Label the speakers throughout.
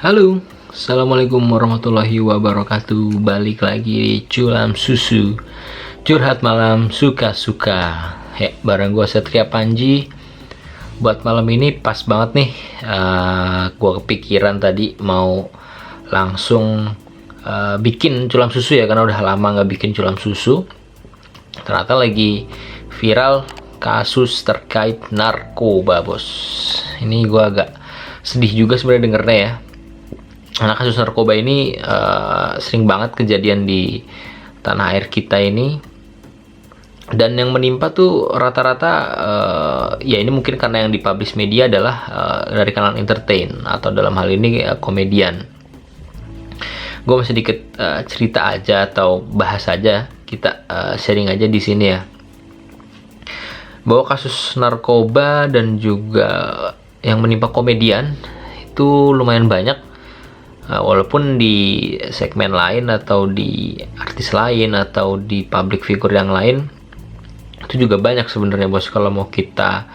Speaker 1: Halo, Assalamualaikum warahmatullahi wabarakatuh. Balik lagi di Culam Susu, curhat malam suka-suka. Bareng gue Satria Panji. Buat malam ini pas banget nih. Gue kepikiran tadi mau langsung bikin Culam Susu ya, karena udah lama nggak bikin Culam Susu. Ternyata lagi viral kasus terkait narkoba, bos. Ini gue agak sedih juga sebenarnya dengernya ya. Nah, kasus narkoba ini sering banget kejadian di tanah air kita ini, dan yang menimpa tuh rata-rata ya ini mungkin karena yang dipublish media adalah dari kanal entertain atau dalam hal ini komedian. Gue mau sedikit cerita aja atau bahas aja, kita sharing aja di sini ya, bahwa kasus narkoba dan juga yang menimpa komedian itu lumayan banyak. Walaupun di segmen lain atau di artis lain atau di public figure yang lain itu juga banyak sebenarnya, bos. Kalau mau kita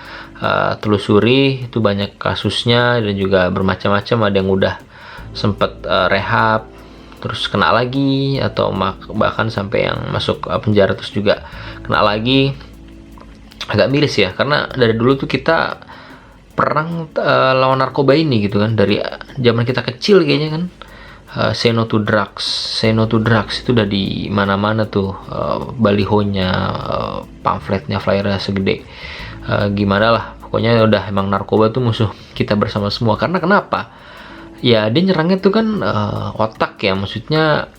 Speaker 1: telusuri itu banyak kasusnya dan juga bermacam-macam. Ada yang udah sempet rehab terus kena lagi, atau bahkan sampai yang masuk penjara terus juga kena lagi. Agak miris ya, karena dari dulu tuh kita perang lawan narkoba ini gitu kan, dari zaman kita kecil kayaknya kan. Say no to drugs itu udah di mana-mana tuh, balihonya, pamfletnya, flyernya segede gimana lah, pokoknya udah emang narkoba tuh musuh kita bersama semua. Karena kenapa ya, dia nyerangnya tuh kan otak ya, maksudnya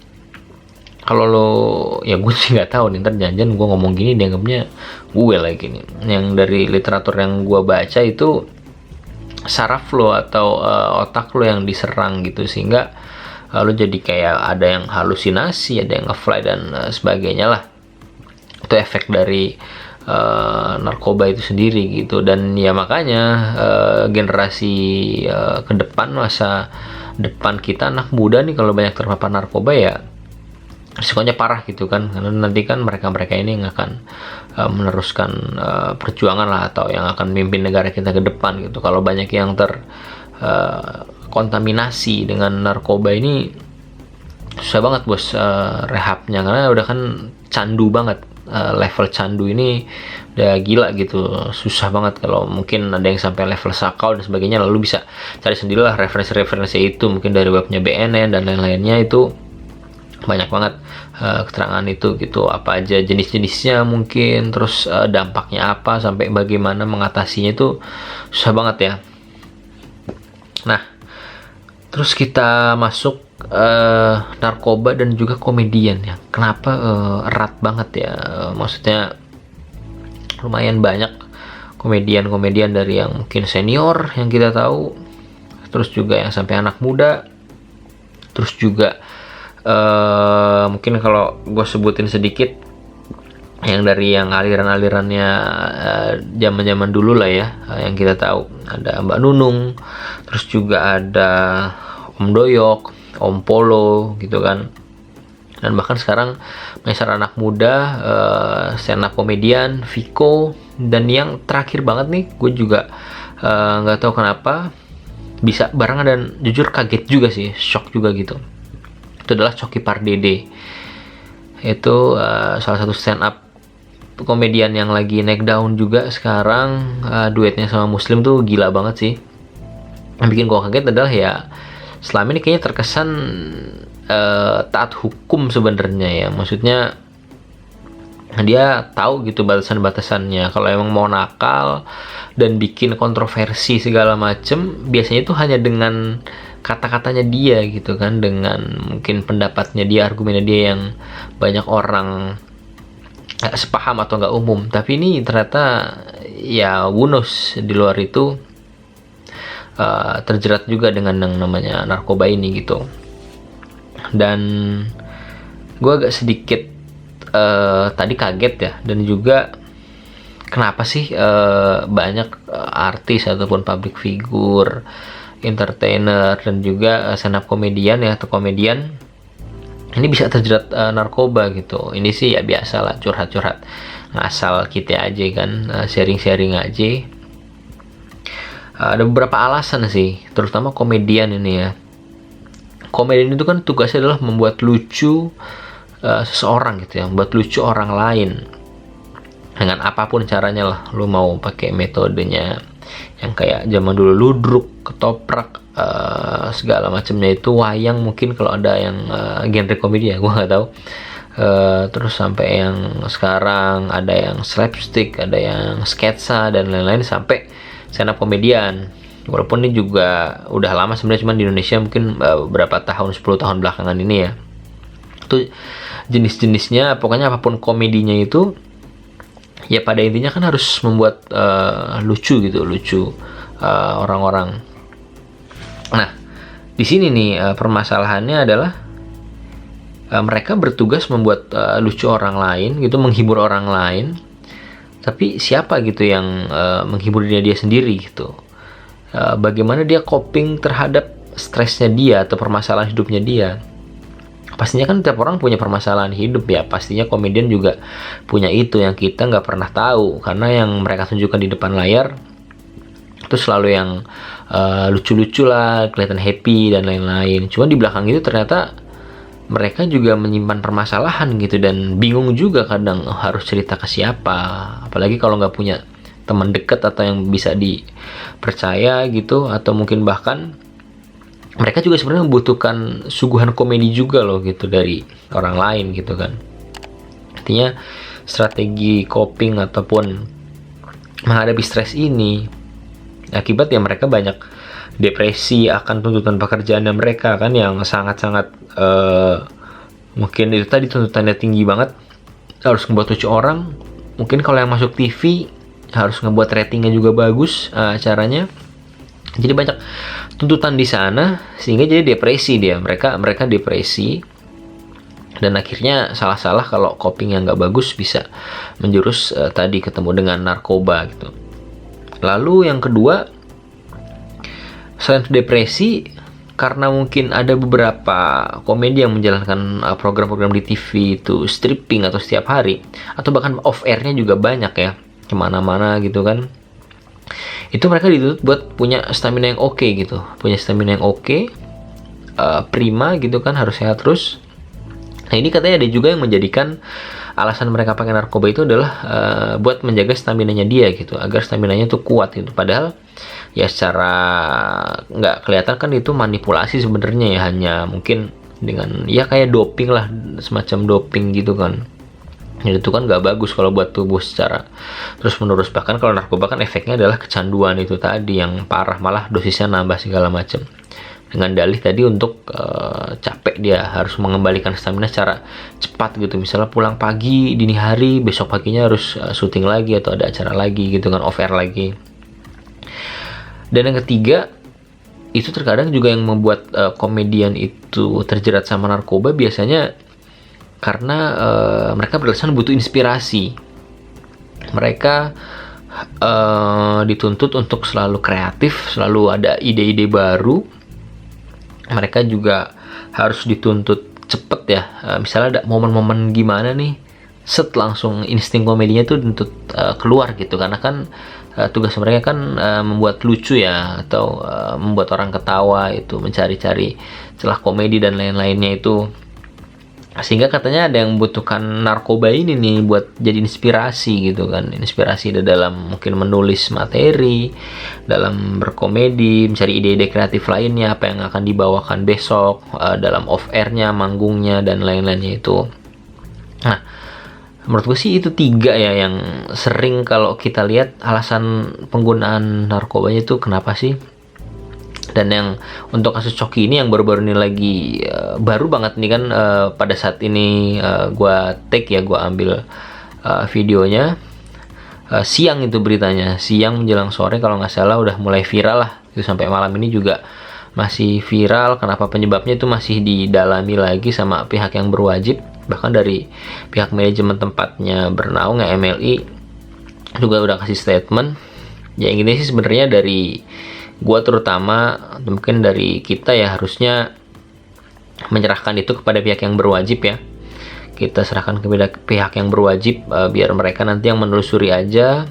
Speaker 1: kalau lo ya, gue sih nggak tahu nih, ntar jangan gue ngomong gini dianggapnya gue lagi nih. Yang dari literatur yang gue baca itu saraf lo atau otak lo yang diserang gitu, sehingga lo jadi kayak ada yang halusinasi, ada yang ngefly dan sebagainya lah. Itu efek dari narkoba itu sendiri gitu. Dan ya makanya generasi ke depan, masa depan kita, anak muda nih, kalau banyak terpapar narkoba ya risikonya parah gitu kan, karena nanti kan mereka ini yang akan meneruskan perjuangan lah, atau yang akan memimpin negara kita ke depan gitu. Kalau banyak yang terkontaminasi dengan narkoba ini, susah banget, bos, rehabnya, karena udah kan candu banget. Level candu ini udah gila gitu, susah banget. Kalau mungkin ada yang sampai level sakau dan sebagainya, lalu bisa cari sendirilah referensi-referensi itu, mungkin dari webnya BNN dan lain-lainnya. Itu banyak banget keterangan itu gitu, apa aja jenis-jenisnya mungkin, terus dampaknya apa, sampai bagaimana mengatasinya, itu susah banget ya. Nah, terus kita masuk narkoba dan juga komedian ya. Kenapa erat banget ya? Maksudnya lumayan banyak komedian-komedian dari yang mungkin senior yang kita tahu, terus juga yang sampai anak muda, terus juga mungkin kalau gue sebutin sedikit yang dari yang aliran-alirannya zaman-zaman dulu lah ya, yang kita tahu ada Mbak Nunung, terus juga ada Om Doyok, Om Polo gitu kan. Dan bahkan sekarang menyasar anak muda, stand up komedian Viko. Dan yang terakhir banget nih, gue juga nggak tahu kenapa bisa barengan, dan jujur kaget juga sih, shock juga gitu. Itu adalah Coki Pardede. Itu salah satu stand up komedian yang lagi naik daun juga sekarang. Duetnya sama Muslim tuh gila banget sih. Yang bikin gue kaget adalah ya, selama ini kayaknya terkesan taat hukum sebenarnya ya. Maksudnya dia tahu gitu batasan-batasannya. Kalau emang mau nakal dan bikin kontroversi segala macem, biasanya itu hanya dengan kata-katanya dia gitu kan, dengan mungkin pendapatnya dia, argumennya dia yang banyak orang sepaham atau nggak umum. Tapi ini ternyata ya Wunus di luar itu terjerat juga dengan yang namanya narkoba ini gitu. Dan gue agak sedikit tadi kaget ya, dan juga kenapa sih banyak artis ataupun public figure, entertainer, dan juga stand up komedian ya, atau komedian ini bisa terjerat narkoba gitu. Ini sih ya biasa lah, curhat-curhat ngasal kita aja kan, sharing-sharing aja. Ada beberapa alasan sih, terutama komedian ini ya. komedian itu kan tugasnya adalah membuat lucu seseorang gitu ya, membuat lucu orang lain dengan apapun caranya lah. Lu mau pakai metodenya yang kayak zaman dulu ludruk, ketoprak, segala macamnya itu, wayang mungkin kalau ada yang genre komedi ya, gue nggak tahu. Terus sampai yang sekarang ada yang slapstick, ada yang sketsa dan lain-lain, sampai stand up komedian. Walaupun ini juga udah lama sebenarnya, cuman di Indonesia mungkin beberapa tahun, 10 tahun belakangan ini ya. Itu jenis-jenisnya, pokoknya apapun komedinya itu ya pada intinya kan harus membuat lucu gitu, lucu orang-orang. Nah, di sini nih permasalahannya adalah mereka bertugas membuat lucu orang lain gitu, menghibur orang lain. Tapi siapa gitu yang menghibur dia sendiri gitu? Bagaimana dia coping terhadap stresnya dia atau permasalahan hidupnya dia? Pastinya kan tiap orang punya permasalahan hidup ya. Pastinya komedian juga punya itu yang kita nggak pernah tahu, karena yang mereka tunjukkan di depan layar itu selalu yang lucu-lucu lah, kelihatan happy dan lain-lain. Cuma di belakang itu ternyata mereka juga menyimpan permasalahan gitu, dan bingung juga kadang harus cerita ke siapa. Apalagi kalau nggak punya teman dekat atau yang bisa dipercaya gitu, atau mungkin bahkan mereka juga sebenarnya membutuhkan suguhan komedi juga loh gitu dari orang lain gitu kan. Artinya strategi coping ataupun menghadapi stres ini akibat ya mereka banyak depresi akan tuntutan pekerjaannya mereka kan, yang sangat-sangat mungkin itu tadi tuntutannya tinggi banget, harus ngebuat lucu orang. Mungkin kalau yang masuk TV harus ngebuat ratingnya juga bagus acaranya. Jadi banyak tuntutan di sana sehingga jadi depresi dia, mereka depresi, dan akhirnya salah-salah kalau coping yang nggak bagus bisa menjurus tadi ketemu dengan narkoba gitu. Lalu yang kedua, selain depresi, karena mungkin ada beberapa komedi yang menjalankan program-program di TV itu stripping atau setiap hari, atau bahkan off airnya juga banyak ya, kemana-mana gitu kan. Itu mereka dituntut buat punya stamina yang oke gitu, punya stamina yang oke, prima gitu kan, harus sehat terus. Nah ini katanya ada juga yang menjadikan alasan mereka pakai narkoba itu adalah buat menjaga staminanya dia gitu, agar staminanya tuh kuat gitu. Padahal ya secara nggak kelihatan kan itu manipulasi sebenarnya ya, hanya mungkin dengan ya kayak doping lah, semacam doping gitu kan. Jadi itu kan nggak bagus kalau buat tubuh secara terus menerus. Bahkan kalau narkoba kan efeknya adalah kecanduan itu tadi yang parah, malah dosisnya nambah segala macam, dengan dalih tadi untuk capek, dia harus mengembalikan stamina secara cepat gitu. Misalnya pulang pagi dini hari, besok paginya harus syuting lagi atau ada acara lagi gitu kan, off air lagi. Dan yang ketiga, itu terkadang juga yang membuat komedian itu terjerat sama narkoba biasanya karena mereka beralasan butuh inspirasi. Mereka dituntut untuk selalu kreatif, selalu ada ide-ide baru. Mereka juga harus dituntut cepet ya. Misalnya ada momen-momen gimana nih, set langsung insting komedinya tuh dituntut keluar gitu. Karena kan tugas mereka kan membuat lucu ya, atau membuat orang ketawa, itu mencari-cari celah komedi dan lain-lainnya itu. Sehingga katanya ada yang membutuhkan narkoba ini nih buat jadi inspirasi gitu kan, inspirasi dalam mungkin menulis materi, dalam berkomedi, mencari ide-ide kreatif lainnya, apa yang akan dibawakan besok, dalam off airnya, manggungnya dan lain-lainnya itu. Nah, menurut gue sih itu 3 ya yang sering kalau kita lihat alasan penggunaan narkobanya itu kenapa sih. Dan yang untuk kasus Coki ini yang baru-baru ini lagi baru banget nih kan, pada saat ini gue take ya, gue ambil videonya siang, itu beritanya siang menjelang sore kalau nggak salah, udah mulai viral lah itu, sampai malam ini juga masih viral. Kenapa penyebabnya itu masih didalami lagi sama pihak yang berwajib, bahkan dari pihak manajemen tempatnya bernaung ya, MLI juga udah kasih statement. Ya ini sih sebenarnya dari gua terutama, mungkin dari kita ya, harusnya menyerahkan itu kepada pihak yang berwajib ya. Kita serahkan kepada pihak yang berwajib, biar mereka nanti yang menelusuri aja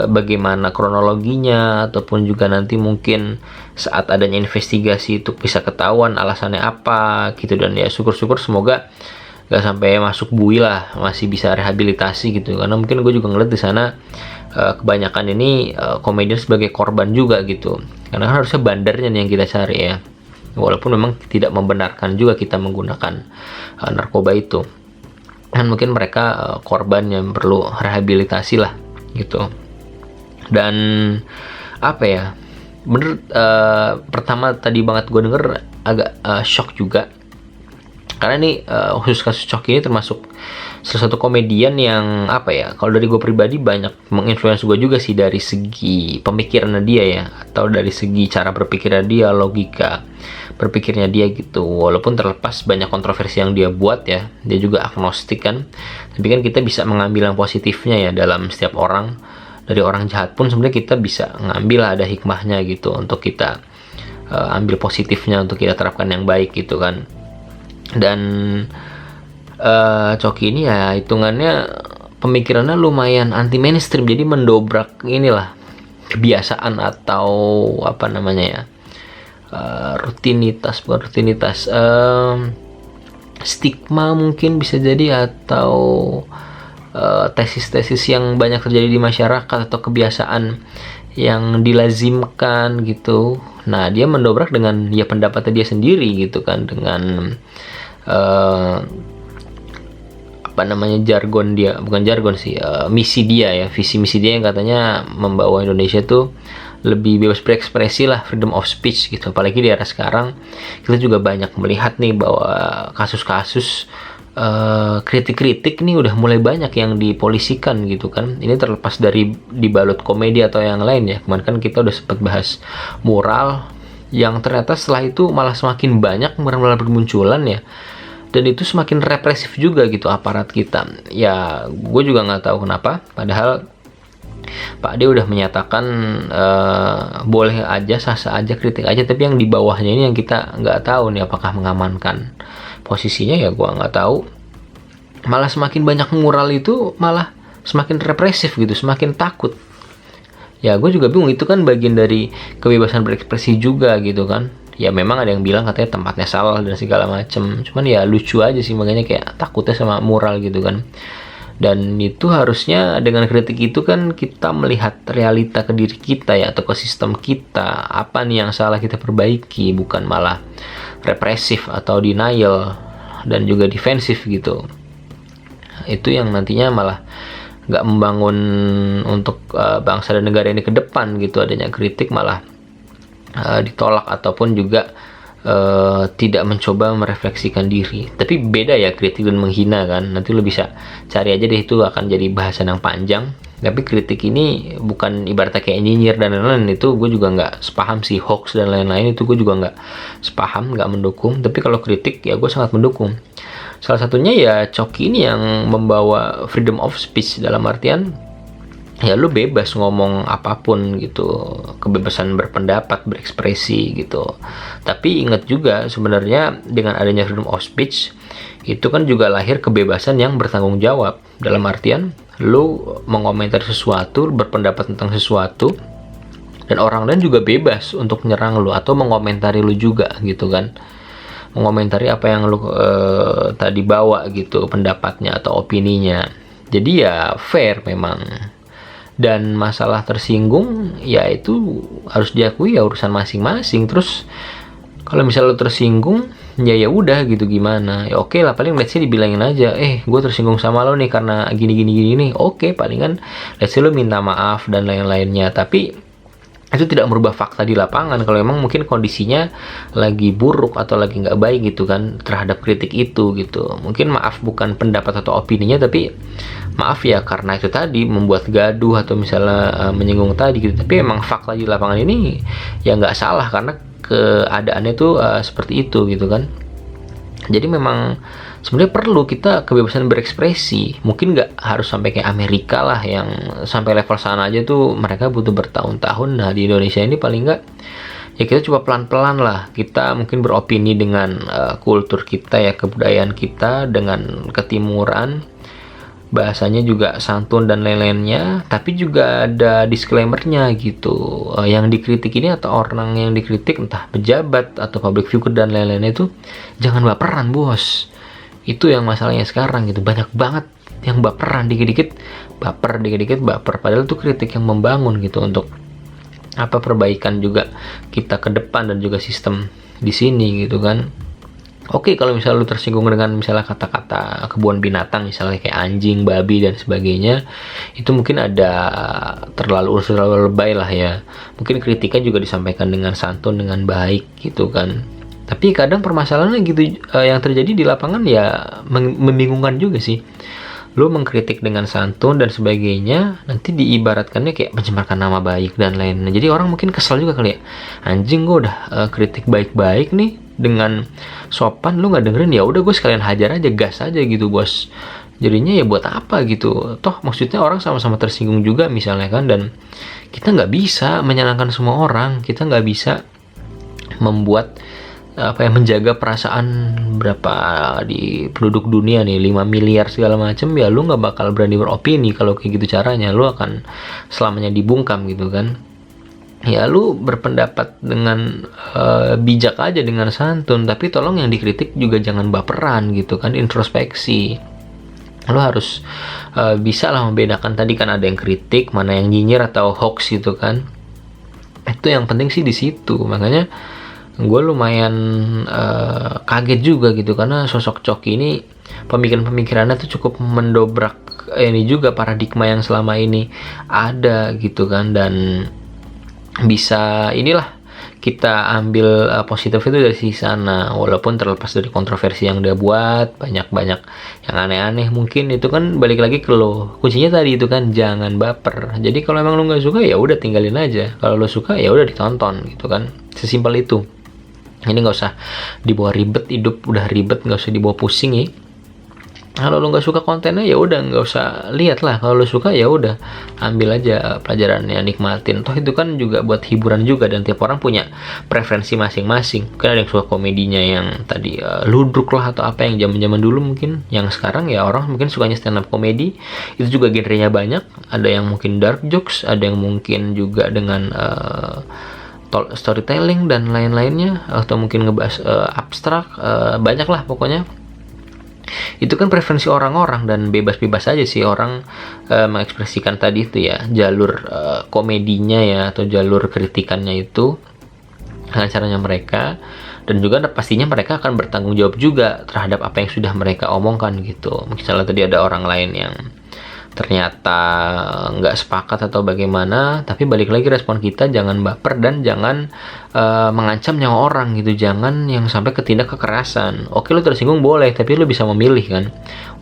Speaker 1: bagaimana kronologinya, ataupun juga nanti mungkin saat adanya investigasi itu bisa ketahuan alasannya apa gitu. Dan ya syukur-syukur semoga gak sampai masuk bui lah, masih bisa rehabilitasi gitu, karena mungkin gue juga ngeliat di sana kebanyakan ini komedian sebagai korban juga gitu, karena kan harusnya bandarnya nih yang kita cari ya, walaupun memang tidak membenarkan juga kita menggunakan narkoba itu, kan mungkin mereka korban yang perlu rehabilitasi lah gitu. Dan apa ya, bener, pertama tadi banget gue denger agak shock juga, karena ini khusus kasus Coki ini termasuk salah satu komedian yang apa ya, kalau dari gue pribadi banyak menginfluence gue juga sih, dari segi pemikirannya dia ya, atau dari segi cara berpikirnya dia, logika berpikirnya dia gitu. Walaupun terlepas banyak kontroversi yang dia buat ya, dia juga agnostik kan, tapi kan kita bisa mengambil yang positifnya ya dalam setiap orang. Dari orang jahat pun sebenarnya kita bisa ngambil ada hikmahnya gitu, untuk kita ambil positifnya, untuk kita terapkan yang baik gitu kan. Dan Coki ini ya hitungannya pemikirannya lumayan anti mainstream, jadi mendobrak inilah kebiasaan atau apa namanya ya, rutinitas, bukan rutinitas, stigma mungkin bisa jadi, atau tesis-tesis yang banyak terjadi di masyarakat, atau kebiasaan yang dilazimkan gitu. Nah, dia mendobrak dengan ya pendapatnya dia sendiri gitu kan, dengan apa namanya, jargon dia, bukan jargon sih, misi dia ya, visi misi dia yang katanya membawa Indonesia tuh lebih bebas berekspresi lah, freedom of speech gitu. Apalagi di era sekarang kita juga banyak melihat nih bahwa kasus-kasus kritik-kritik nih udah mulai banyak yang dipolisikan gitu kan. Ini terlepas dari dibalut komedi atau yang lain ya. Kemarin kan kita udah sempat bahas mural, yang ternyata setelah itu malah semakin banyak mural-mural bermunculan ya, dan itu semakin represif juga gitu aparat kita ya. Gue juga nggak tahu kenapa, padahal Pak D udah menyatakan boleh aja, sah-sah aja, kritik aja, tapi yang di bawahnya ini yang kita nggak tahu nih apakah mengamankan posisinya ya, gue nggak tahu. Malah semakin banyak mural itu malah semakin represif gitu, semakin takut ya. Gue juga bingung, itu kan bagian dari kebebasan berekspresi juga gitu kan ya. Memang ada yang bilang katanya tempatnya salah dan segala macem, cuman ya lucu aja sih, makanya kayak takutnya sama mural gitu kan. Dan itu harusnya dengan kritik itu kan kita melihat realita ke diri kita ya, atau ke sistem kita, apa nih yang salah kita perbaiki, bukan malah represif atau denial dan juga defensif gitu. Itu yang nantinya malah nggak membangun untuk bangsa dan negara ini ke depan gitu. Adanya kritik malah ditolak, ataupun juga tidak mencoba merefleksikan diri. Tapi beda ya kritik dan menghina kan, nanti lo bisa cari aja deh, itu akan jadi bahasan yang panjang. Tapi kritik ini bukan ibaratnya kayak nyinyir dan lain-lain, itu gue juga nggak sepaham sih. Hoax dan lain-lain itu gue juga nggak sepaham, nggak mendukung. Tapi kalau kritik ya gue sangat mendukung. Salah satunya ya Coki ini yang membawa freedom of speech, dalam artian ya lu bebas ngomong apapun gitu, kebebasan berpendapat, berekspresi gitu. Tapi ingat juga sebenarnya dengan adanya freedom of speech itu kan juga lahir kebebasan yang bertanggung jawab, dalam artian lu mengomentari sesuatu, berpendapat tentang sesuatu, dan orang lain juga bebas untuk menyerang lu atau mengomentari lu juga gitu kan, mengomentari apa yang lu tadi bawa gitu, pendapatnya atau opininya. Jadi ya fair memang. Dan masalah tersinggung ya itu harus diakui ya urusan masing-masing. Terus kalau misalnya lo tersinggung ya udah gitu, gimana ya, oke lah, paling let's say dibilangin aja, gue tersinggung sama lo nih karena gini nih. Oke, palingan let's say lo minta maaf dan lain-lainnya, tapi itu tidak merubah fakta di lapangan. Kalau emang mungkin kondisinya lagi buruk atau lagi nggak baik gitu kan terhadap kritik itu gitu, mungkin maaf bukan pendapat atau opininya, tapi maaf ya karena itu tadi membuat gaduh atau misalnya menyinggung tadi gitu. Tapi emang fakta di lapangan ini ya nggak salah, karena keadaannya tuh seperti itu gitu kan. Jadi memang sebenarnya perlu kita kebebasan berekspresi. Mungkin nggak harus sampai kayak Amerika lah, yang sampai level sana aja tuh mereka butuh bertahun-tahun. Nah di Indonesia ini paling nggak ya kita coba pelan-pelan lah. Kita mungkin beropini dengan kultur kita ya, kebudayaan kita, dengan ketimuran. bahasanya juga santun dan lain-lainnya, tapi juga ada disclaimer-nya gitu. Yang dikritik ini atau orang yang dikritik entah pejabat atau public figure dan lain-lainnya itu jangan baperan bos. Itu yang masalahnya sekarang gitu, banyak banget yang baperan, dikit-dikit baper, padahal itu kritik yang membangun gitu untuk perbaikan juga kita ke depan dan juga sistem di sini gitu kan. Oke, kalau misalnya lu tersinggung dengan misalnya kata-kata kebun binatang, misalnya kayak anjing, babi, dan sebagainya, itu mungkin ada terlalu lebay lah ya. Mungkin kritiknya juga disampaikan dengan santun, dengan baik gitu kan. Tapi kadang permasalahannya gitu, yang terjadi di lapangan ya membingungkan juga sih. Lu mengkritik dengan santun dan sebagainya, nanti diibaratkannya kayak mencemarkan nama baik dan lain-lain. Jadi orang mungkin kesal juga kali ya, anjing gue udah kritik baik-baik nih dengan sopan, lu nggak dengerin, ya udah gue sekalian hajar aja, gas aja gitu bos. Jadinya ya buat apa gitu, toh maksudnya orang sama-sama tersinggung juga misalnya kan. Dan kita nggak bisa menyenangkan semua orang, kita nggak bisa membuat menjaga perasaan berapa di penduduk dunia nih, 5 miliar segala macem, ya lu nggak bakal berani beropini kalau kayak gitu caranya. Lu akan selamanya dibungkam gitu kan. Ya lu berpendapat dengan bijak aja, dengan santun, tapi tolong yang dikritik juga jangan baperan gitu kan, introspeksi. Lu harus bisa lah membedakan, tadi kan ada yang kritik, mana yang nyinyir atau hoax gitu kan. Itu yang penting sih di situ. Makanya gue lumayan kaget juga gitu, karena sosok Coki ini pemikiran-pemikirannya tuh cukup mendobrak ini juga paradigma yang selama ini ada gitu kan. Dan bisa inilah kita ambil positif itu dari sana, walaupun terlepas dari kontroversi yang dia buat, banyak yang aneh-aneh mungkin, itu kan balik lagi ke lo. Kuncinya tadi itu kan, jangan baper. Jadi kalau emang lo nggak suka ya udah tinggalin aja, kalau lo suka ya udah ditonton gitu kan, sesimpel itu. Ini nggak usah dibawa ribet, hidup udah ribet, nggak usah dibawa pusing ya. Kalau lo nggak suka kontennya ya udah nggak usah lihat lah. Kalau lo suka ya udah ambil aja pelajarannya, nikmatin. Toh itu kan juga buat hiburan juga, dan tiap orang punya preferensi masing-masing. Mungkin ada yang suka komedinya yang tadi ludruk lah atau apa yang zaman-zaman dulu mungkin. Yang sekarang ya orang mungkin sukanya stand up komedi. Itu juga genrenya banyak. Ada yang mungkin dark jokes, ada yang mungkin juga dengan storytelling dan lain-lainnya, atau mungkin ngebahas abstrak, banyak lah pokoknya. Itu kan preferensi orang-orang, dan bebas-bebas aja sih orang mengekspresikan tadi itu ya, jalur komedinya ya, atau jalur kritikannya itu dengan caranya mereka. Dan juga pastinya mereka akan bertanggung jawab juga terhadap apa yang sudah mereka omongkan gitu. Misalnya tadi ada orang lain yang ternyata nggak sepakat atau bagaimana, tapi balik lagi respon kita, jangan baper dan jangan mengancam nyawa orang gitu, jangan yang sampai ke tindak kekerasan. Oke, lu tersinggung boleh, tapi lu bisa memilih kan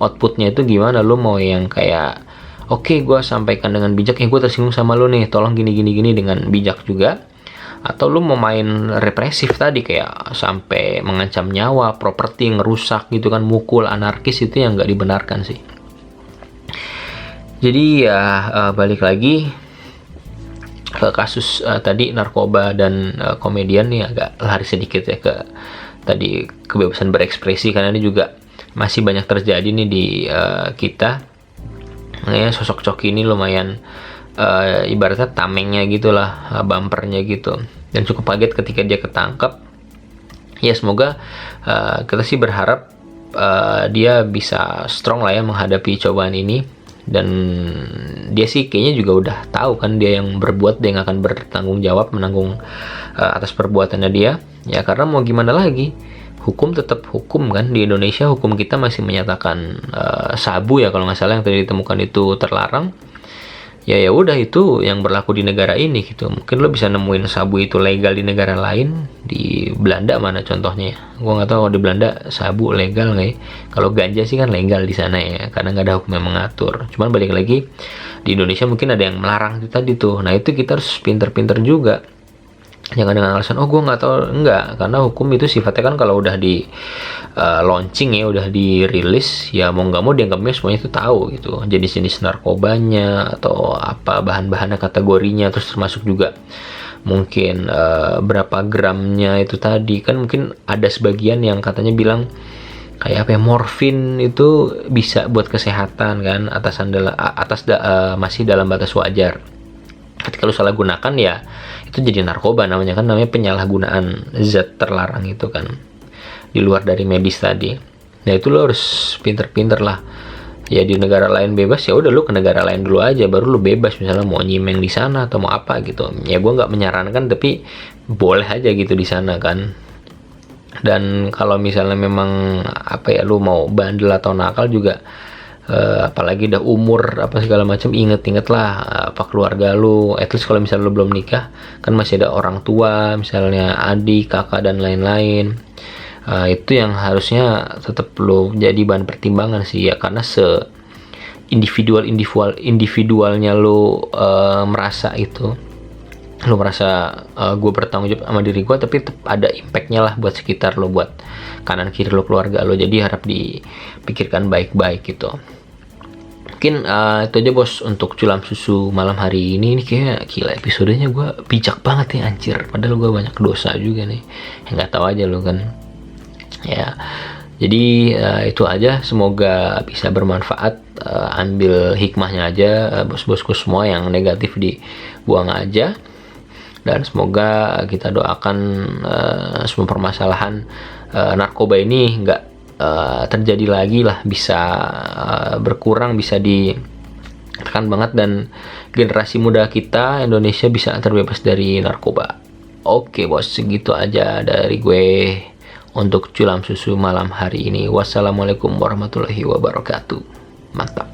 Speaker 1: outputnya itu gimana. Lu mau yang kayak oke, gue sampaikan dengan bijak, gue tersinggung sama lu nih, tolong gini dengan bijak juga. Atau lu mau main represif tadi, kayak sampai mengancam nyawa, properti, ngerusak gitu kan, mukul, anarkis, itu yang nggak dibenarkan sih. Jadi ya balik lagi ke kasus tadi narkoba dan komedian nih, agak lari sedikit ya ke tadi kebebasan berekspresi, karena ini juga masih banyak terjadi nih di kita. Ya, sosok Coki ini lumayan ibaratnya tamengnya gitulah, bumpernya gitu, dan cukup kaget ketika dia ketangkep. Ya semoga kita sih berharap dia bisa strong lah ya menghadapi cobaan ini. Dan dia sih kayaknya juga udah tahu kan dia yang berbuat, dia yang akan bertanggung jawab menanggung atas perbuatannya dia ya. Karena mau gimana lagi, hukum tetap hukum kan. Di Indonesia hukum kita masih menyatakan sabu ya kalau nggak salah yang tadi ditemukan itu terlarang. Ya udah, itu yang berlaku di negara ini gitu. Mungkin lo bisa nemuin sabu itu legal di negara lain. Di Belanda mana contohnya ya, gue nggak tahu kalau di Belanda sabu legal nggak ya. Kalau ganja sih kan legal di sana ya, karena nggak ada hukum yang mengatur. Cuman balik lagi, di Indonesia mungkin ada yang melarang itu tadi tuh. Nah itu kita harus pinter-pinter juga, jangan dengan alasan gue nggak tahu. Enggak, karena hukum itu sifatnya kan kalau udah di launching ya, udah dirilis ya, mau nggak mau dianggapnya semuanya itu tahu gitu, jenis-jenis narkobanya atau apa bahan-bahannya, kategorinya, terus termasuk juga mungkin berapa gramnya itu tadi kan. Mungkin ada sebagian yang katanya bilang kayak apa ya, morfin itu bisa buat kesehatan kan, masih dalam batas wajar. Ketika lu salah gunakan ya itu jadi narkoba namanya kan, namanya penyalahgunaan zat terlarang itu kan, di luar dari medis tadi. Nah itu lo harus pinter-pinter lah. Ya di negara lain bebas, ya udah lu ke negara lain dulu aja, baru lu bebas misalnya mau nyimeng di sana atau mau apa gitu. Ya gue nggak menyarankan, tapi boleh aja gitu di sana kan. Dan kalau misalnya memang apa ya, lu mau bandel atau nakal juga, apalagi udah umur apa segala macam, inget-inget lah apa keluarga lu. At least kalau misalnya lu belum nikah kan masih ada orang tua, misalnya adik, kakak dan lain-lain. Itu yang harusnya tetap lo jadi bahan pertimbangan sih ya, karena individualnya lo merasa itu, lo merasa gue bertanggung jawab sama diri gue, tapi tetap ada impactnya lah buat sekitar lo, buat kanan kiri lo, keluarga lo. Jadi harap dipikirkan baik-baik gitu. Mungkin itu aja bos untuk culam susu malam hari ini. Ini kayak gila episodenya, gue bijak banget ya anjir, padahal gue banyak dosa juga nih, nggak tahu aja lo kan ya. Jadi itu aja, semoga bisa bermanfaat. Ambil hikmahnya aja, bos-bosku semua, yang negatif dibuang aja. Dan semoga kita doakan semua permasalahan narkoba ini nggak terjadi lagi lah, bisa berkurang, bisa ditekan banget, dan generasi muda kita Indonesia bisa terbebas dari narkoba. Oke bos, segitu aja dari gue untuk culam susu malam hari ini. Wassalamualaikum warahmatullahi wabarakatuh. Mantap.